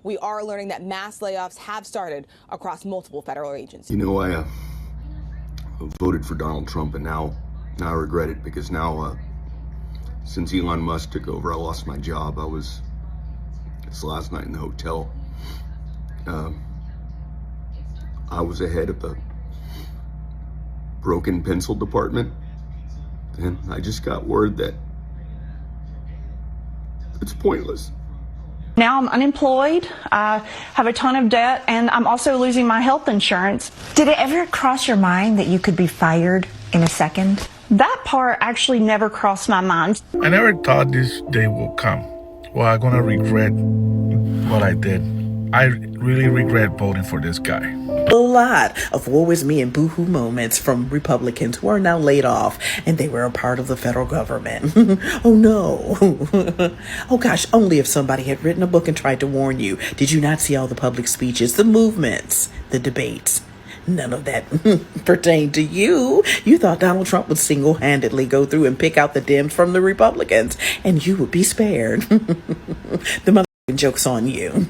we are learning that mass layoffs have started across multiple federal agencies. You know, I voted for Donald Trump, and now I regret it, because now, since Elon Musk took over, I lost my job. This last night in the hotel, I was ahead of the broken pencil department, and I just got word that it's pointless. Now I'm unemployed, I have a ton of debt, and I'm also losing my health insurance. Did it ever cross your mind that you could be fired in a second? That part actually never crossed my mind. I never thought this day would come. Well, I'm gonna regret what I did. I really regret voting for this guy. A lot of woe is me and boohoo moments from Republicans who are now laid off, and they were a part of the federal government. Oh no. Oh gosh, only if somebody had written a book and tried to warn you. Did you not see all the public speeches, the movements, the debates? None of that pertained to you. You thought Donald Trump would single-handedly go through and pick out the Dems from the Republicans, and you would be spared. The joke's on you.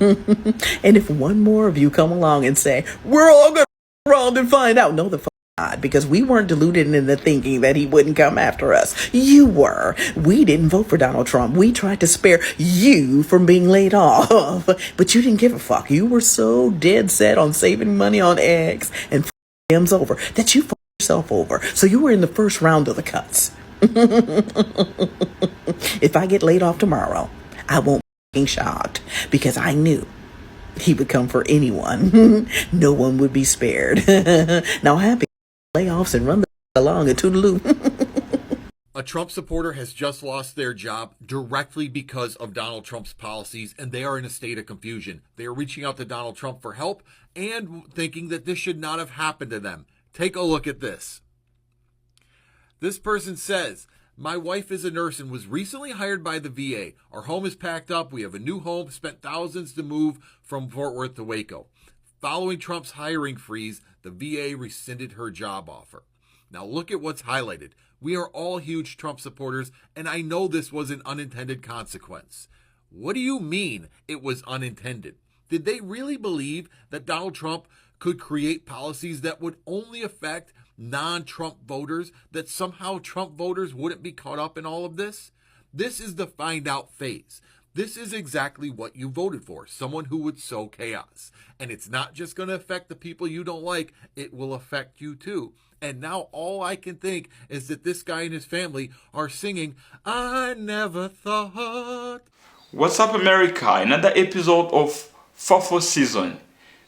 And if one more of you come along and say, we're all gonna go around and find out, no the fuck not, because we weren't deluded into thinking that he wouldn't come after us. You were. We didn't vote for Donald Trump. We tried to spare you from being laid off, but you didn't give a fuck. You were so dead set on saving money on eggs and M's over that you fucked yourself over. So you were in the first round of the cuts. If I get laid off tomorrow, I won't shocked, because I knew he would come for anyone. No one would be spared. Now happy layoffs and run the along a toodaloo. A Trump supporter has just lost their job directly because of Donald Trump's policies, and they are in a state of confusion. They are reaching out to Donald Trump for help and thinking that this should not have happened to them. Take a look at this. This person says, my wife is a nurse and was recently hired by the VA. Our home is packed up. We have a new home, spent thousands to move from Fort Worth to Waco. Following Trump's hiring freeze, the VA rescinded her job offer. Now look at what's highlighted. We are all huge Trump supporters, and I know this was an unintended consequence. What do you mean it was unintended? Did they really believe that Donald Trump could create policies that would only affect non-Trump voters, that somehow Trump voters wouldn't be caught up in all of this? This is the find out phase. This is exactly what you voted for, someone who would sow chaos. And it's not just going to affect the people you don't like, it will affect you too. And now all I can think is that this guy and his family are singing, I never thought. What's up, America? Another episode of Fafo season.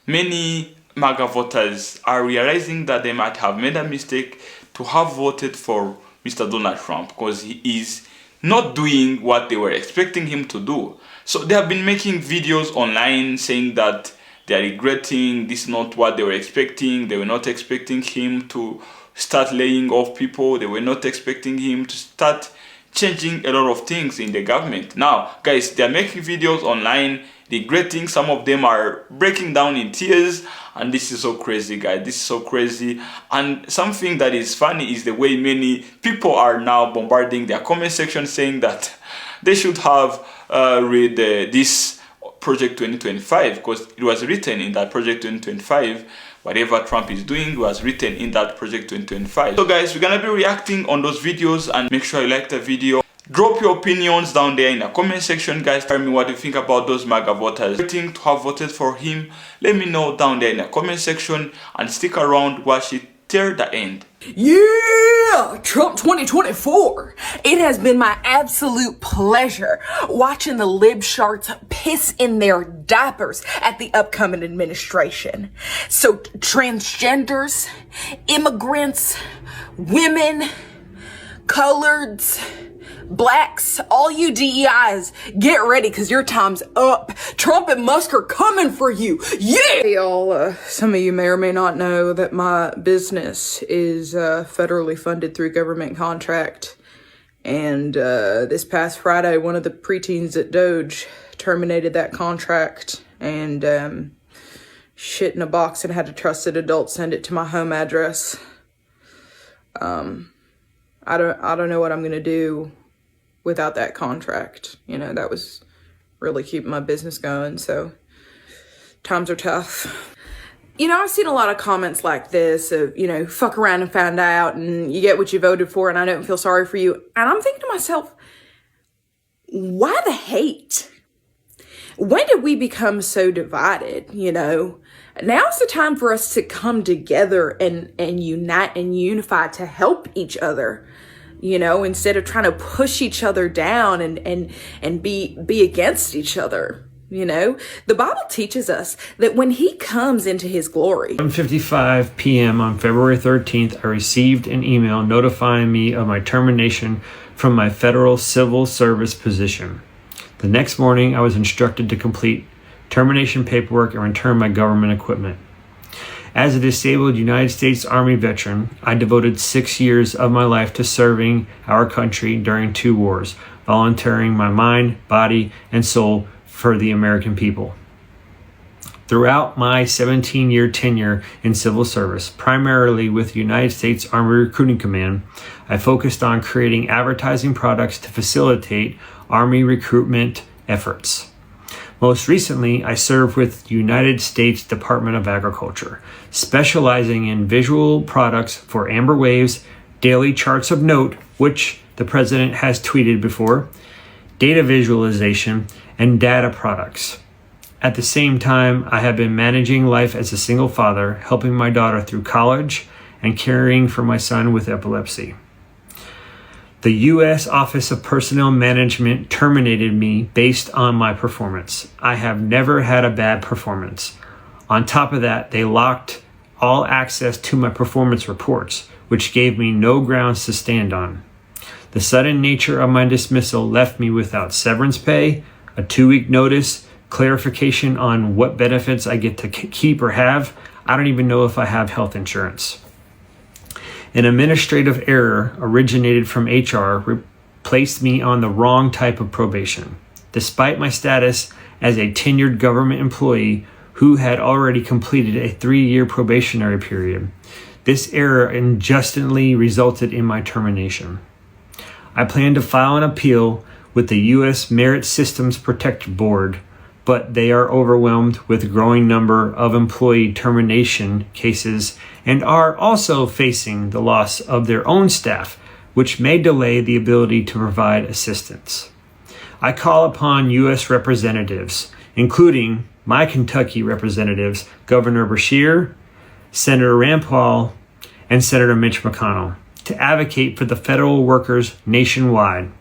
Many MAGA voters are realizing that they might have made a mistake to have voted for Mr. Donald Trump, because he is not doing what they were expecting him to do. So they have been making videos online saying that they are regretting this is not what they were expecting. They were not expecting him to start laying off people. They were not expecting him to start changing a lot of things in the government. Now, guys, they are making videos online regretting. Some of them are breaking down in tears, and this is so crazy, guys. This is so crazy. And something that is funny is the way many people are now bombarding their comment section saying that they should have read this Project 2025, because it was written in that Project 2025. Whatever Trump is doing was written in that Project 2025. So guys, we're gonna be reacting on those videos, and make sure you like the video. Drop your opinions down there in the comment section, guys. Tell me what you think about those MAGA voters waiting to have voted for him. Let me know down there in the comment section, and stick around, watch it till the end. Yeah, Trump 2024. It has been my absolute pleasure watching the lib sharks piss in their diapers at the upcoming administration. So transgenders, immigrants, women, coloreds, blacks, all you DEIs, get ready, because your time's up. Trump and Musk are coming for you. Yeah! Hey y'all, some of you may or may not know that my business is federally funded through government contract. And this past Friday, one of the preteens at Doge terminated that contract and shit in a box and had a trusted adult send it to my home address. I don't know what I'm gonna do without that contract. You know, that was really keeping my business going. So times are tough. You know, I've seen a lot of comments like this of, you know, fuck around and find out and you get what you voted for and I don't feel sorry for you. And I'm thinking to myself, why the hate? When did we become so divided, you know? Now's the time for us to come together and unite and unify to help each other, you know, instead of trying to push each other down and be against each other. You know, the Bible teaches us that when he comes into his glory. 7:55 p.m. on February 13th, I received an email notifying me of my termination from my federal civil service position. The next morning, I was instructed to complete termination paperwork and return my government equipment. As a disabled United States Army veteran, I devoted 6 years of my life to serving our country during 2 wars, volunteering my mind, body, and soul for the American people. Throughout my 17-year tenure in civil service, primarily with the United States Army Recruiting Command, I focused on creating advertising products to facilitate Army recruitment efforts. Most recently, I served with the United States Department of Agriculture, specializing in visual products for amber waves, daily charts of note, which the president has tweeted before, data visualization, and data products. At the same time, I have been managing life as a single father, helping my daughter through college and caring for my son with epilepsy. The U.S. Office of Personnel Management terminated me based on my performance. I have never had a bad performance. On top of that, they locked all access to my performance reports, which gave me no grounds to stand on. The sudden nature of my dismissal left me without severance pay, a 2-week notice, clarification on what benefits I get to keep or have. I don't even know if I have health insurance. An administrative error originated from HR placed me on the wrong type of probation. Despite my status as a tenured government employee who had already completed a 3-year probationary period, this error unjustly resulted in my termination. I plan to file an appeal with the U.S. Merit Systems Protector Board, but they are overwhelmed with a growing number of employee termination cases and are also facing the loss of their own staff, which may delay the ability to provide assistance. I call upon U.S. representatives, including my Kentucky representatives, Governor Beshear, Senator Rand Paul, and Senator Mitch McConnell, to advocate for the federal workers nationwide.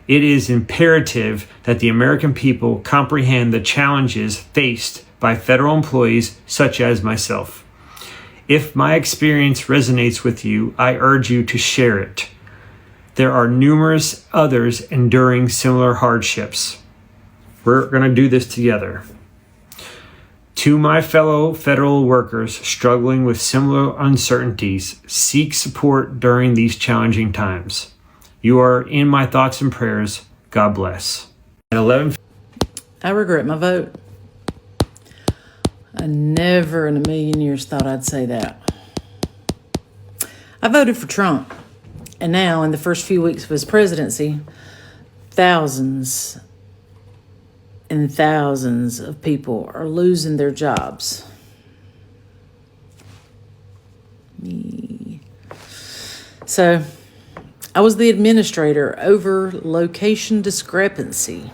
It is imperative that the American people comprehend the challenges faced by federal employees such as myself. If my experience resonates with you, I urge you to share it. There are numerous others enduring similar hardships. We're going to do this together. To my fellow federal workers struggling with similar uncertainties, seek support during these challenging times. You are in my thoughts and prayers. God bless. At 11. I regret my vote. I never in a million years thought I'd say that. I voted for Trump. And now, in the first few weeks of his presidency, thousands and thousands of people are losing their jobs. So, I was the administrator over location discrepancy.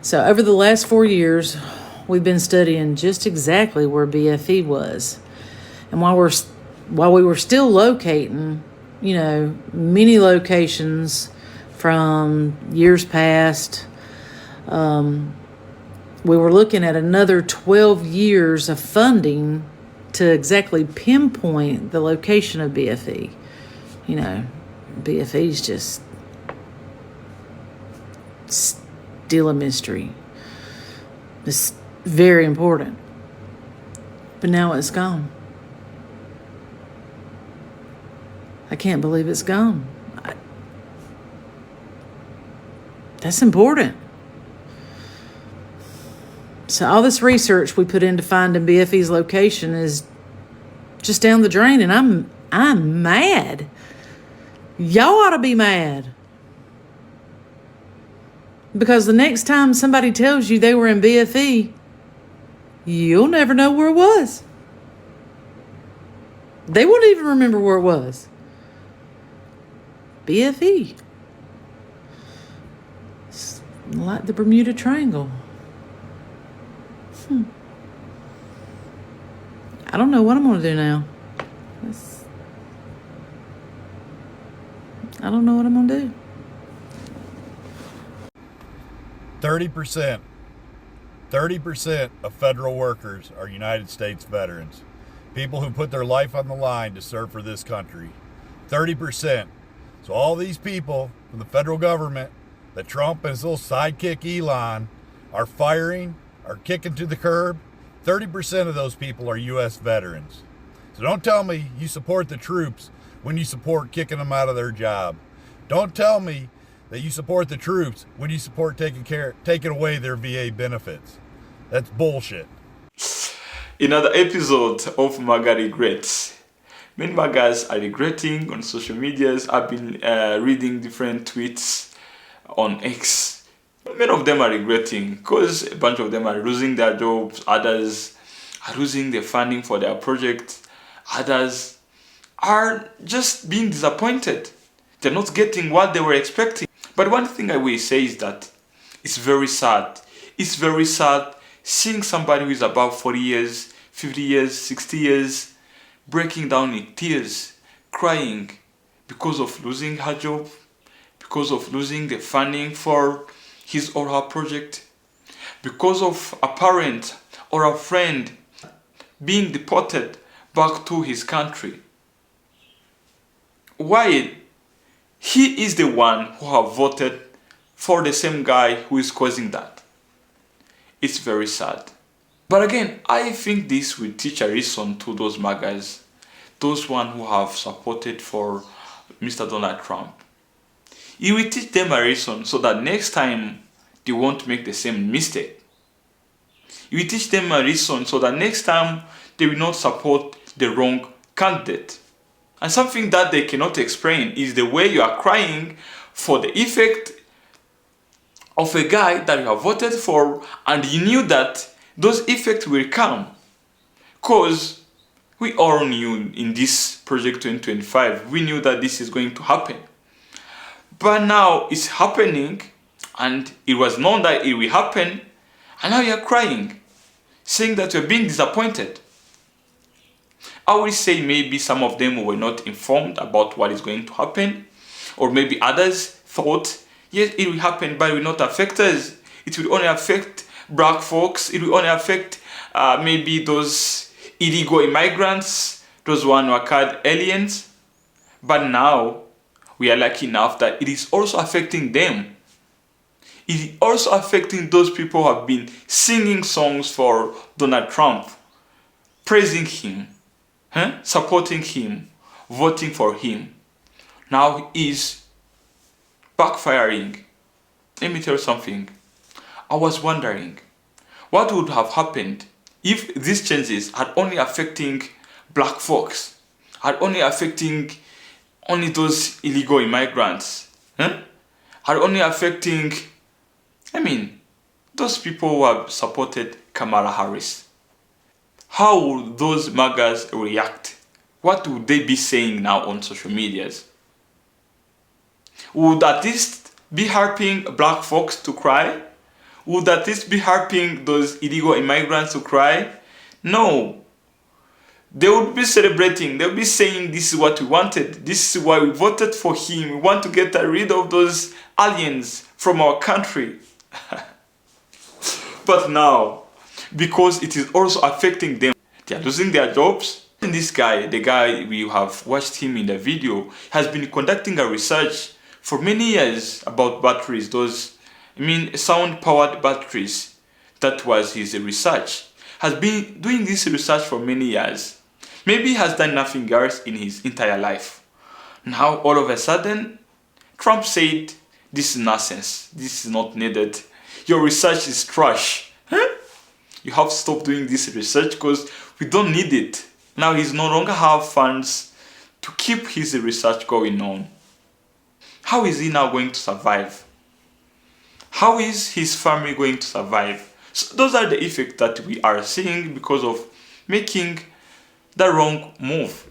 So over the last 4 years, we've been studying just exactly where BFE was. And while we were still locating, you know, many locations from years past, we were looking at another 12 years of funding to exactly pinpoint the location of BFE. You know, BFE's just still a mystery. It's very important. But now it's gone. I can't believe it's gone. That's important. So all this research we put into finding BFE's location is just down the drain, and I'm mad. Y'all ought to be mad. Because the next time somebody tells you they were in BFE, you'll never know where it was. They wouldn't even remember where it was. BFE. It's like the Bermuda Triangle. I don't know what I'm going to do now. I don't know what I'm going to do. 30%. 30% of federal workers are United States veterans. People who put their life on the line to serve for this country. 30%. So all these people from the federal government that Trump and his little sidekick Elon are firing, are kicking to the curb, 30% of those people are U.S. veterans. So don't tell me you support the troops when you support kicking them out of their job. Don't tell me that you support the troops when you support taking away their VA benefits. That's bullshit. Another episode of MAGA regrets. Many MAGAs are regretting on social medias. I've been reading different tweets on X. Many of them are regretting because a bunch of them are losing their jobs. Others are losing their funding for their project. Others are just being disappointed. They're not getting what they were expecting. But one thing I will say is that it's very sad. It's very sad seeing somebody who is above 40 years, 50 years, 60 years, breaking down in tears, crying because of losing her job, because of losing the funding for his or her project, because of a parent or a friend being deported back to his country. Why? He is the one who have voted for the same guy who is causing that. It's very sad. But again, I think this will teach a lesson to those MAGAs, those one who have supported for Mr. Donald Trump. It will teach them a lesson so that next time they won't make the same mistake. It will teach them a lesson so that next time they will not support the wrong candidate. And something that they cannot explain is the way you are crying for the effect of a guy that you have voted for and you knew that those effects will come. Because we all knew in this project 2025, we knew that this is going to happen. But now it's happening and it was known that it will happen and now you're crying, saying that you're being disappointed. I will say maybe some of them were not informed about what is going to happen, or maybe others thought, yes, it will happen, but it will not affect us. It will only affect black folks. It will only affect maybe those illegal immigrants, those one who are called aliens. But now we are lucky enough that it is also affecting them. It is also affecting those people who have been singing songs for Donald Trump, praising him, supporting him, voting for him. Now he is backfiring. Let me tell you something. I was wondering what would have happened if these changes had only affecting black folks, had only affecting only those illegal immigrants, had only affecting, those people who have supported Kamala Harris. How would those MAGAs react? What would they be saying now on social medias? Would at least be helping black folks to cry? Would at least be helping those illegal immigrants to cry? No. They would be celebrating. They would be saying, this is what we wanted. This is why we voted for him. We want to get rid of those aliens from our country. But now, because it is also affecting them, they are losing their jobs. And this guy, the guy we have watched him in the video, has been conducting a research for many years about batteries, those, sound-powered batteries. That was his research. Has been doing this research for many years. Maybe he has done nothing else in his entire life. Now, all of a sudden, Trump said, this is nonsense. This is not needed. Your research is trash. You have to stop doing this research because we don't need it. Now he's no longer have funds to keep his research going on. How is he now going to survive? How is his family going to survive? So those are the effects that we are seeing because of making the wrong move.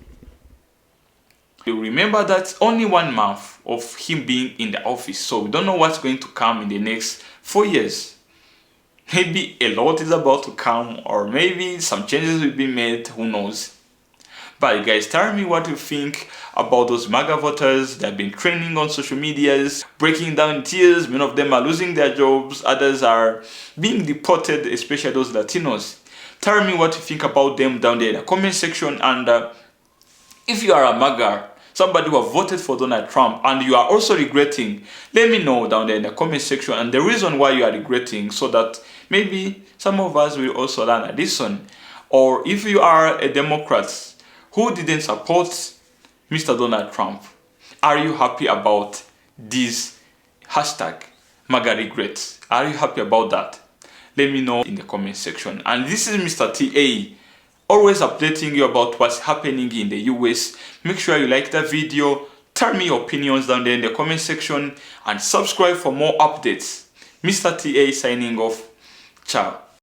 You remember that only 1 month of him being in the office, so we don't know what's going to come in the next 4 years. Maybe a lot is about to come, or maybe some changes will be made, who knows. But guys, tell me what you think about those MAGA voters that have been trending on social medias, breaking down in tears. Many of them are losing their jobs, others are being deported, especially those Latinos. Tell me what you think about them down there in the comment section. And if you are a MAGA, somebody who have voted for Donald Trump, and you are also regretting, let me know down there in the comment section and the reason why you are regretting, so that maybe some of us will also learn a lesson. Or if you are a Democrat who didn't support Mr. Donald Trump, are you happy about this hashtag MAGA regrets? Are you happy about that? Let me know in the comment section. And this is Mr. TA, always updating you about what's happening in the US. Make sure you like the video, tell me your opinions down there in the comment section, and subscribe for more updates. Mr. TA signing off. Ciao.